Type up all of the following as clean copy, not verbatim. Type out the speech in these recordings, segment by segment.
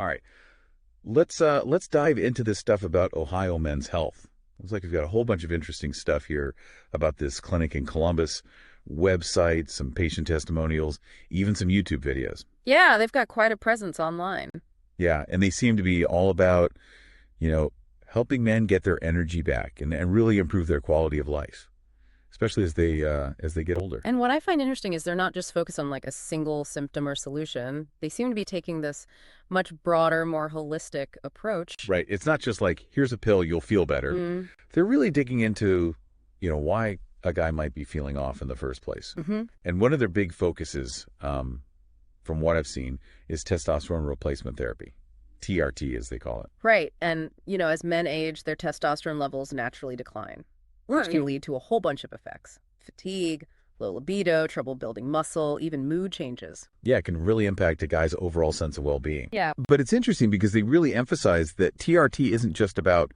All right. Let's dive into this stuff about Ohio Men's Health. Looks like we've got a whole bunch of interesting stuff here about this clinic in Columbus, websites, some patient testimonials, even some YouTube videos. Yeah, they've got quite a presence online. Yeah, and they seem to be all about, you know, helping men get their energy back and really improve their quality of life, especially as they get older. And what I find interesting is they're not just focused on like a single symptom or solution. They seem to be taking this much broader, more holistic approach. Right. It's not just like, here's a pill, you'll feel better. Mm. They're really digging into, why a guy might be feeling off in the first place. Mm-hmm. And one of their big focuses, from what I've seen, is testosterone replacement therapy, TRT as they call it. Right. And, as men age, their testosterone levels naturally decline, which can lead to a whole bunch of effects. Fatigue, low libido, trouble building muscle, even mood changes. Yeah, it can really impact a guy's overall sense of well-being. Yeah. But it's interesting because they really emphasize that TRT isn't just about,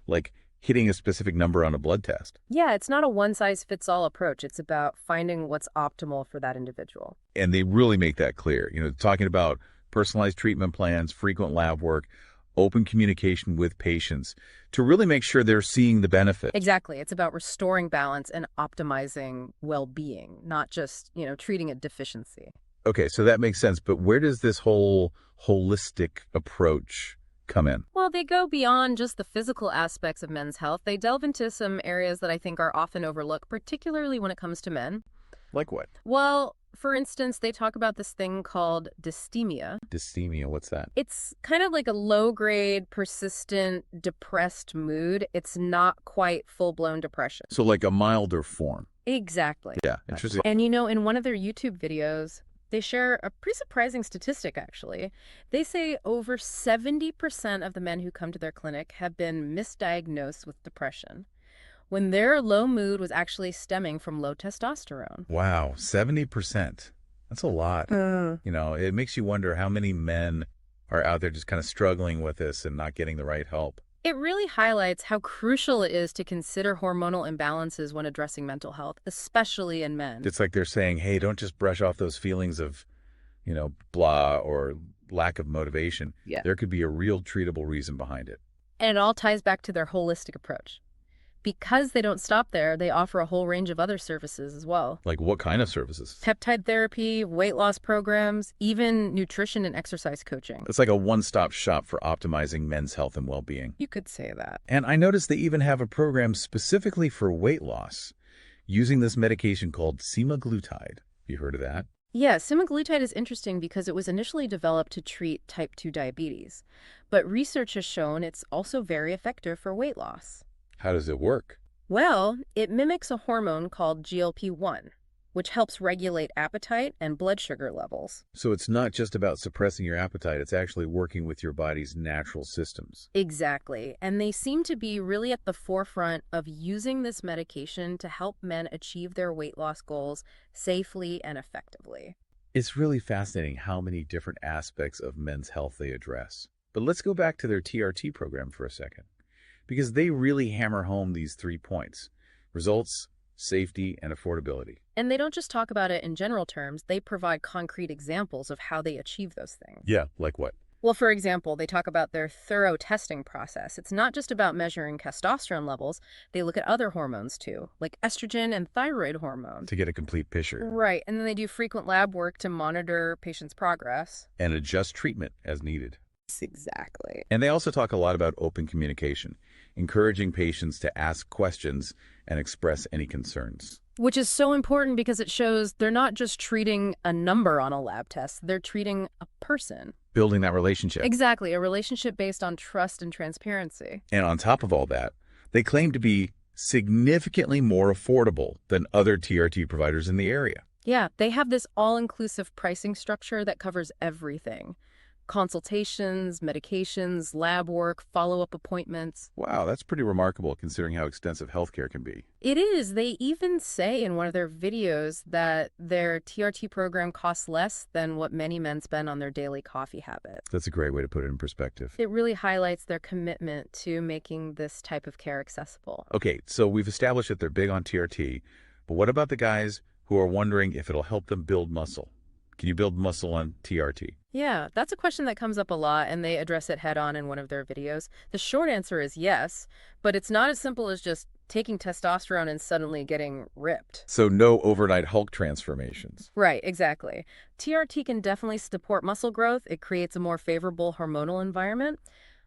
like, hitting a specific number on a blood test. Yeah, it's not a one-size-fits-all approach. It's about finding what's optimal for that individual. And they really make that clear. Talking about personalized treatment plans, frequent lab work, open communication with patients to really make sure they're seeing the benefit. Exactly. It's about restoring balance and optimizing well-being, not just, treating a deficiency. Okay, so that makes sense. But where does this whole holistic approach come in? Well, they go beyond just the physical aspects of men's health. They delve into some areas that I think are often overlooked, particularly when it comes to men. Like what? Well, for instance, they talk about this thing called dysthymia. Dysthymia, what's that? It's kind of like a low-grade, persistent, depressed mood. It's not quite full-blown depression. So like a milder form. Exactly. Yeah, interesting. And in one of their YouTube videos, they share a pretty surprising statistic, actually. They say over 70% of the men who come to their clinic have been misdiagnosed with depression, when their low mood was actually stemming from low testosterone. Wow, 70%. That's a lot. It makes you wonder how many men are out there just kind of struggling with this and not getting the right help. It really highlights how crucial it is to consider hormonal imbalances when addressing mental health, especially in men. It's like they're saying, hey, don't just brush off those feelings of, blah or lack of motivation. Yeah. There could be a real treatable reason behind it. And it all ties back to their holistic approach. Because they don't stop there, they offer a whole range of other services as well. Like what kind of services? Peptide therapy, weight loss programs, even nutrition and exercise coaching. It's like a one-stop shop for optimizing men's health and well-being. You could say that. And I noticed they even have a program specifically for weight loss using this medication called semaglutide. You heard of that? Yeah, semaglutide is interesting because it was initially developed to treat type 2 diabetes. But research has shown it's also very effective for weight loss. How does it work? Well, it mimics a hormone called GLP-1, which helps regulate appetite and blood sugar levels. So it's not just about suppressing your appetite, it's actually working with your body's natural systems. Exactly. And they seem to be really at the forefront of using this medication to help men achieve their weight loss goals safely and effectively. It's really fascinating how many different aspects of men's health they address. But let's go back to their TRT program for a second, because they really hammer home these 3 points: results, safety, and affordability. And they don't just talk about it in general terms, they provide concrete examples of how they achieve those things. Yeah, like what? Well, for example, they talk about their thorough testing process. It's not just about measuring testosterone levels. They look at other hormones too, like estrogen and thyroid hormone. To get a complete picture. Right, and then they do frequent lab work to monitor patients' progress. And adjust treatment as needed. Exactly. And they also talk a lot about open communication, encouraging patients to ask questions and express any concerns. Which is so important because it shows they're not just treating a number on a lab test, they're treating a person. Building that relationship. Exactly, a relationship based on trust and transparency. And on top of all that, they claim to be significantly more affordable than other TRT providers in the area. Yeah, they have this all-inclusive pricing structure that covers everything. Consultations, medications, lab work, follow-up appointments. Wow, that's pretty remarkable considering how extensive healthcare can be. It is. They even say in one of their videos that their TRT program costs less than what many men spend on their daily coffee habit. That's a great way to put it in perspective. It really highlights their commitment to making this type of care accessible. Okay, so we've established that they're big on TRT, but what about the guys who are wondering if it'll help them build muscle? Can you build muscle on TRT? Yeah, that's a question that comes up a lot, and they address it head on in one of their videos. The short answer is yes, but it's not as simple as just taking testosterone and suddenly getting ripped. So no overnight Hulk transformations. Right, exactly. TRT can definitely support muscle growth. It creates a more favorable hormonal environment,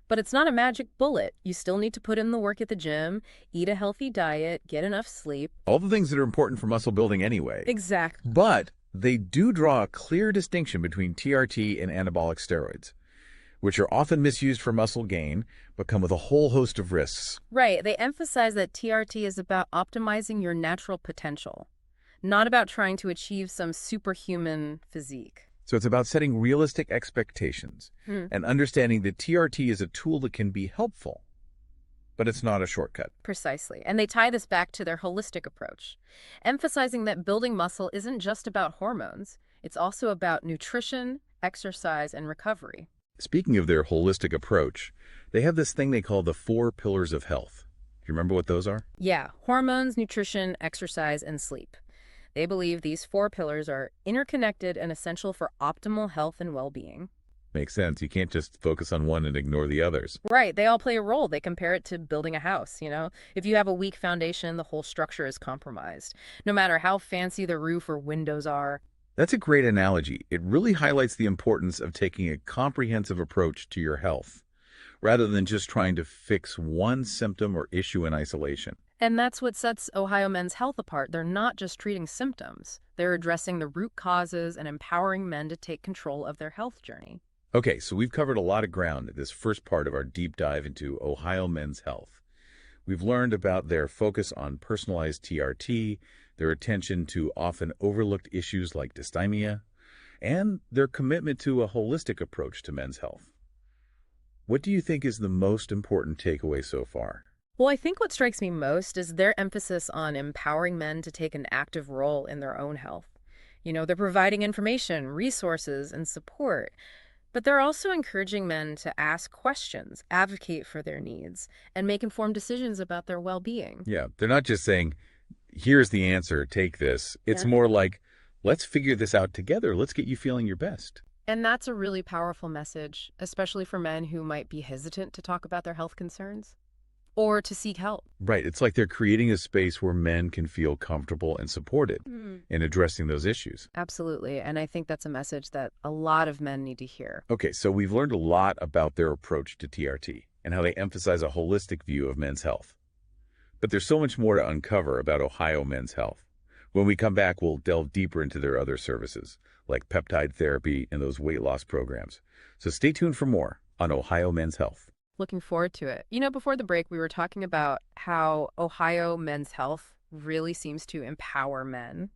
but it's not a magic bullet. You still need to put in the work at the gym, eat a healthy diet, get enough sleep. All the things that are important for muscle building anyway. Exactly. But they do draw a clear distinction between TRT and anabolic steroids, which are often misused for muscle gain, but come with a whole host of risks. Right. They emphasize that TRT is about optimizing your natural potential, not about trying to achieve some superhuman physique. So it's about setting realistic expectations and understanding that TRT is a tool that can be helpful, but it's not a shortcut. Precisely. And they tie this back to their holistic approach, emphasizing that building muscle isn't just about hormones. It's also about nutrition, exercise, and recovery. Speaking of their holistic approach, they have this thing they call the 4 pillars of health. Do you remember what those are? Yeah, hormones, nutrition, exercise, and sleep. They believe these 4 pillars are interconnected and essential for optimal health and well-being. Makes sense. You can't just focus on one and ignore the others. Right, they all play a role. They compare it to building a house. If you have a weak foundation, the whole structure is compromised. No matter how fancy the roof or windows are. That's a great analogy. It really highlights the importance of taking a comprehensive approach to your health, rather than just trying to fix one symptom or issue in isolation. And that's what sets Ohio Men's Health apart. They're not just treating symptoms. They're addressing the root causes and empowering men to take control of their health journey. Okay, so we've covered a lot of ground in this first part of our deep dive into Ohio Men's Health. We've learned about their focus on personalized TRT, their attention to often overlooked issues like dysthymia, and their commitment to a holistic approach to men's health. What do you think is the most important takeaway so far? Well, I think what strikes me most is their emphasis on empowering men to take an active role in their own health. They're providing information, resources, and support. But they're also encouraging men to ask questions, advocate for their needs, and make informed decisions about their well-being. Yeah, they're not just saying, here's the answer, take this. It's Yeah. more like, let's figure this out together. Let's get you feeling your best. And that's a really powerful message, especially for men who might be hesitant to talk about their health concerns or to seek help. Right. It's like they're creating a space where men can feel comfortable and supported in addressing those issues. Absolutely. And I think that's a message that a lot of men need to hear. Okay, so we've learned a lot about their approach to TRT and how they emphasize a holistic view of men's health. But there's so much more to uncover about Ohio Men's Health. When we come back, we'll delve deeper into their other services, like peptide therapy and those weight loss programs. So stay tuned for more on Ohio Men's Health. Looking forward to it. Before the break, we were talking about how Ohio Men's Health really seems to empower men.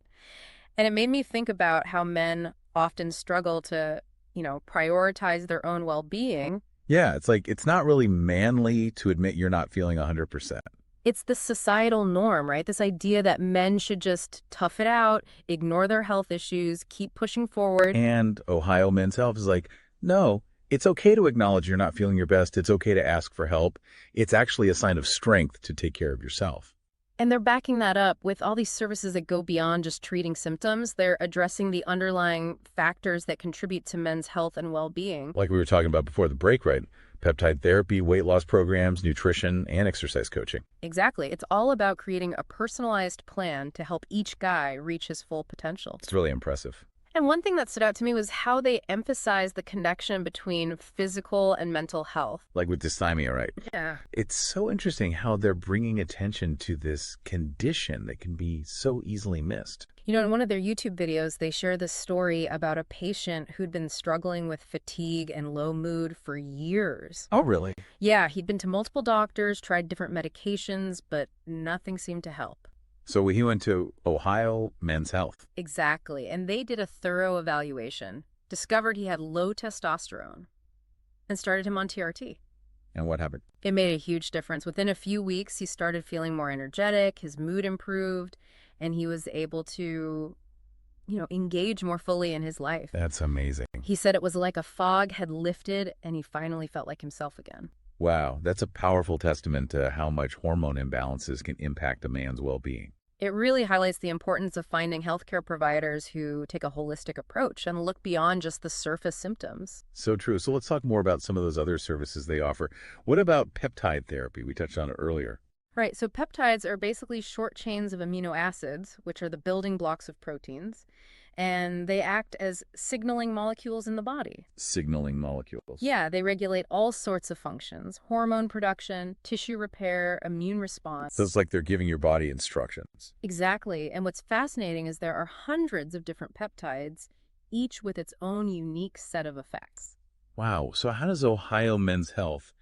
And it made me think about how men often struggle to, prioritize their own well-being. Yeah, it's like it's not really manly to admit you're not feeling 100%. It's the societal norm, right? This idea that men should just tough it out, ignore their health issues, keep pushing forward. And Ohio Men's Health is like, no, it's okay to acknowledge you're not feeling your best. It's okay to ask for help. It's actually a sign of strength to take care of yourself. And they're backing that up with all these services that go beyond just treating symptoms. They're addressing the underlying factors that contribute to men's health and well-being. Like we were talking about before the break, right? Peptide therapy, weight loss programs, nutrition, and exercise coaching. Exactly. It's all about creating a personalized plan to help each guy reach his full potential. It's really impressive. And one thing that stood out to me was how they emphasize the connection between physical and mental health. Like with dysthymia, right? Yeah. It's so interesting how they're bringing attention to this condition that can be so easily missed. In one of their YouTube videos, they share this story about a patient who'd been struggling with fatigue and low mood for years. Oh, really? Yeah, he'd been to multiple doctors, tried different medications, but nothing seemed to help. So he went to Ohio Men's Health. Exactly. And they did a thorough evaluation, discovered he had low testosterone, and started him on TRT. And what happened? It made a huge difference. Within a few weeks, he started feeling more energetic, his mood improved, and he was able to, engage more fully in his life. That's amazing. He said it was like a fog had lifted and he finally felt like himself again. Wow, that's a powerful testament to how much hormone imbalances can impact a man's well-being. It really highlights the importance of finding healthcare providers who take a holistic approach and look beyond just the surface symptoms. So true. So let's talk more about some of those other services they offer. What about peptide therapy? We touched on it earlier. Right, so peptides are basically short chains of amino acids, which are the building blocks of proteins, and they act as signaling molecules in the body. Signaling molecules. Yeah, they regulate all sorts of functions: hormone production, tissue repair, immune response. So it's like they're giving your body instructions. Exactly. And what's fascinating is there are hundreds of different peptides, each with its own unique set of effects. Wow. So how does Ohio Men's Health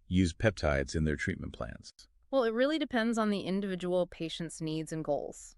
use peptides in their treatment plans? Well, it really depends on the individual patient's needs and goals.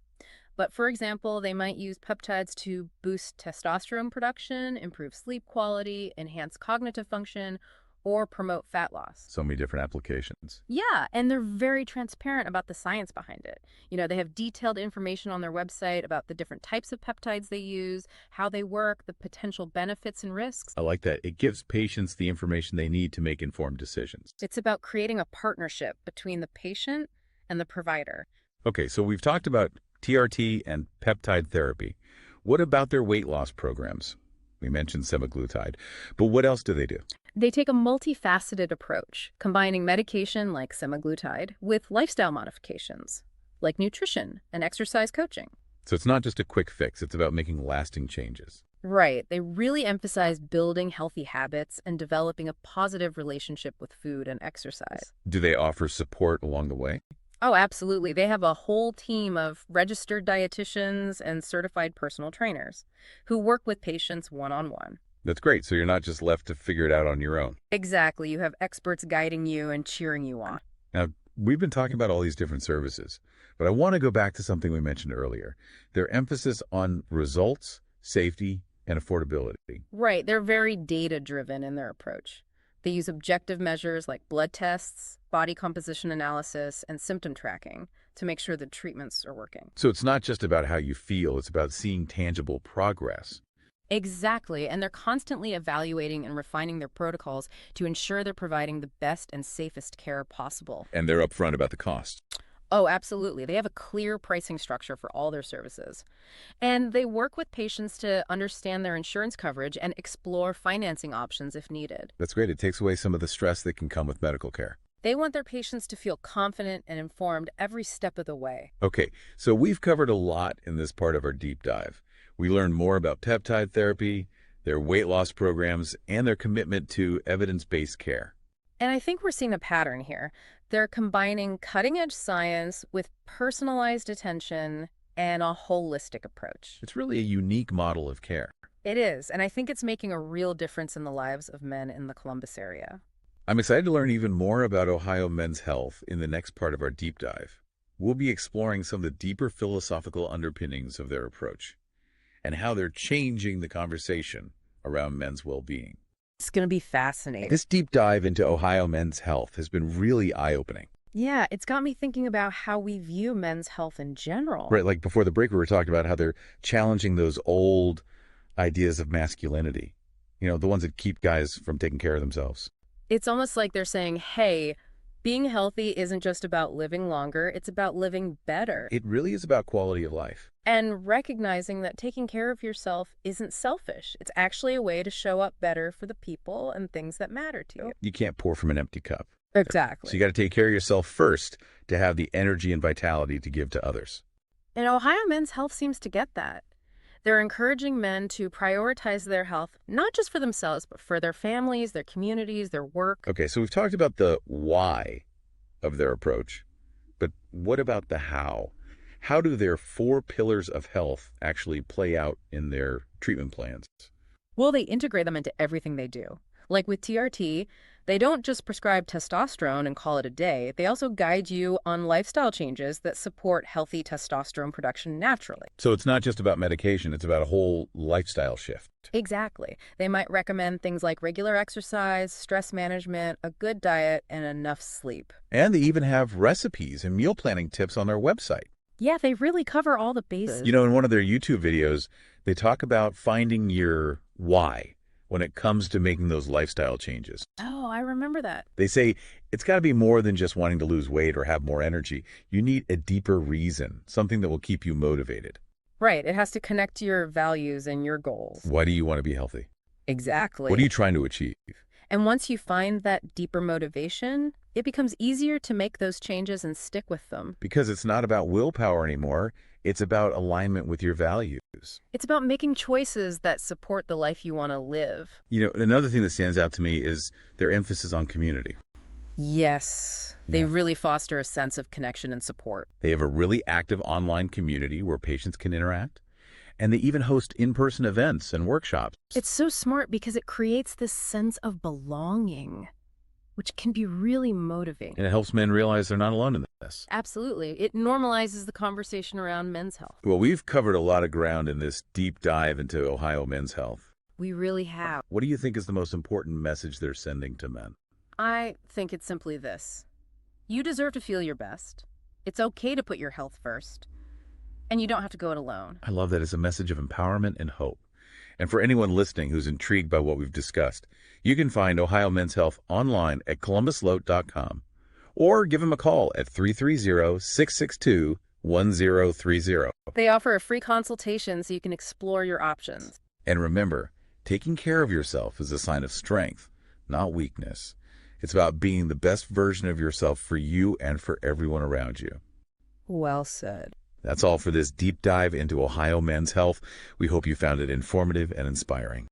But for example, they might use peptides to boost testosterone production, improve sleep quality, enhance cognitive function, or promote fat loss. So many different applications. Yeah, and they're very transparent about the science behind it. They have detailed information on their website about the different types of peptides they use, how they work, the potential benefits and risks. I like that. It gives patients the information they need to make informed decisions. It's about creating a partnership between the patient and the provider. Okay, so we've talked about TRT and peptide therapy. What about their weight loss programs? We mentioned semaglutide, but what else do they do? They take a multifaceted approach, combining medication like semaglutide with lifestyle modifications like nutrition and exercise coaching. So it's not just a quick fix, it's about making lasting changes. Right. They really emphasize building healthy habits and developing a positive relationship with food and exercise. Do they offer support along the way? Oh, absolutely. They have a whole team of registered dietitians and certified personal trainers who work with patients one-on-one. That's great. So you're not just left to figure it out on your own. Exactly. You have experts guiding you and cheering you on. Now, we've been talking about all these different services, but I want to go back to something we mentioned earlier. Their emphasis on results, safety, and affordability. Right. They're very data-driven in their approach. They use objective measures like blood tests, body composition analysis, and symptom tracking to make sure the treatments are working. So it's not just about how you feel, it's about seeing tangible progress. Exactly, and they're constantly evaluating and refining their protocols to ensure they're providing the best and safest care possible. And they're upfront about the cost. Oh, absolutely. They have a clear pricing structure for all their services. And they work with patients to understand their insurance coverage and explore financing options if needed. That's great. It takes away some of the stress that can come with medical care. They want their patients to feel confident and informed every step of the way. Okay, so we've covered a lot in this part of our deep dive. We learned more about peptide therapy, their weight loss programs, and their commitment to evidence-based care. And I think we're seeing a pattern here. They're combining cutting-edge science with personalized attention and a holistic approach. It's really a unique model of care. It is, and I think it's making a real difference in the lives of men in the Columbus area. I'm excited to learn even more about Ohio Men's Health in the next part of our deep dive. We'll be exploring some of the deeper philosophical underpinnings of their approach and how they're changing the conversation around men's well-being. It's going to be fascinating. This deep dive into Ohio Men's Health has been really eye-opening. Yeah, it's got me thinking about how we view men's health in general. Right, like before the break, we were talking about how they're challenging those old ideas of masculinity, the ones that keep guys from taking care of themselves. It's almost like they're saying, hey, being healthy isn't just about living longer, it's about living better. It really is about quality of life. And recognizing that taking care of yourself isn't selfish. It's actually a way to show up better for the people and things that matter to you. You can't pour from an empty cup. Exactly. So you got to take care of yourself first to have the energy and vitality to give to others. And Ohio Men's Health seems to get that. They're encouraging men to prioritize their health, not just for themselves, but for their families, their communities, their work. Okay, so we've talked about the why of their approach, but what about the how? How do their 4 pillars of health actually play out in their treatment plans? Well, they integrate them into everything they do. Like with TRT, they don't just prescribe testosterone and call it a day. They also guide you on lifestyle changes that support healthy testosterone production naturally. So it's not just about medication, it's about a whole lifestyle shift. Exactly. They might recommend things like regular exercise, stress management, a good diet, and enough sleep. And they even have recipes and meal planning tips on their website. Yeah, they really cover all the bases. In one of their YouTube videos, they talk about finding your why. when it comes to making those lifestyle changes. Oh, I remember that. They say it's got to be more than just wanting to lose weight or have more energy. You need a deeper reason, something that will keep you motivated. Right. It has to connect to your values and your goals. Why do you want to be healthy? Exactly. What are you trying to achieve? And once you find that deeper motivation, it becomes easier to make those changes and stick with them. Because it's not about willpower anymore. It's about alignment with your values. It's about making choices that support the life you want to live. Another thing that stands out to me is their emphasis on community. Yes. They Yeah. really foster a sense of connection and support. They have a really active online community where patients can interact, and they even host in-person events and workshops. It's so smart because it creates this sense of belonging, which can be really motivating. And it helps men realize they're not alone in this. Absolutely. It normalizes the conversation around men's health. Well, we've covered a lot of ground in this deep dive into Ohio men's health. We really have. What do you think is the most important message they're sending to men? I think it's simply this. You deserve to feel your best. It's okay to put your health first. And you don't have to go it alone. I love that it's a message of empowerment and hope. And for anyone listening who's intrigued by what we've discussed, you can find Ohio Men's Health online at columbusloat.com or give them a call at 330-662-1030. They offer a free consultation so you can explore your options. And remember, taking care of yourself is a sign of strength, not weakness. It's about being the best version of yourself for you and for everyone around you. Well said. That's all for this deep dive into Ohio men's health. We hope you found it informative and inspiring.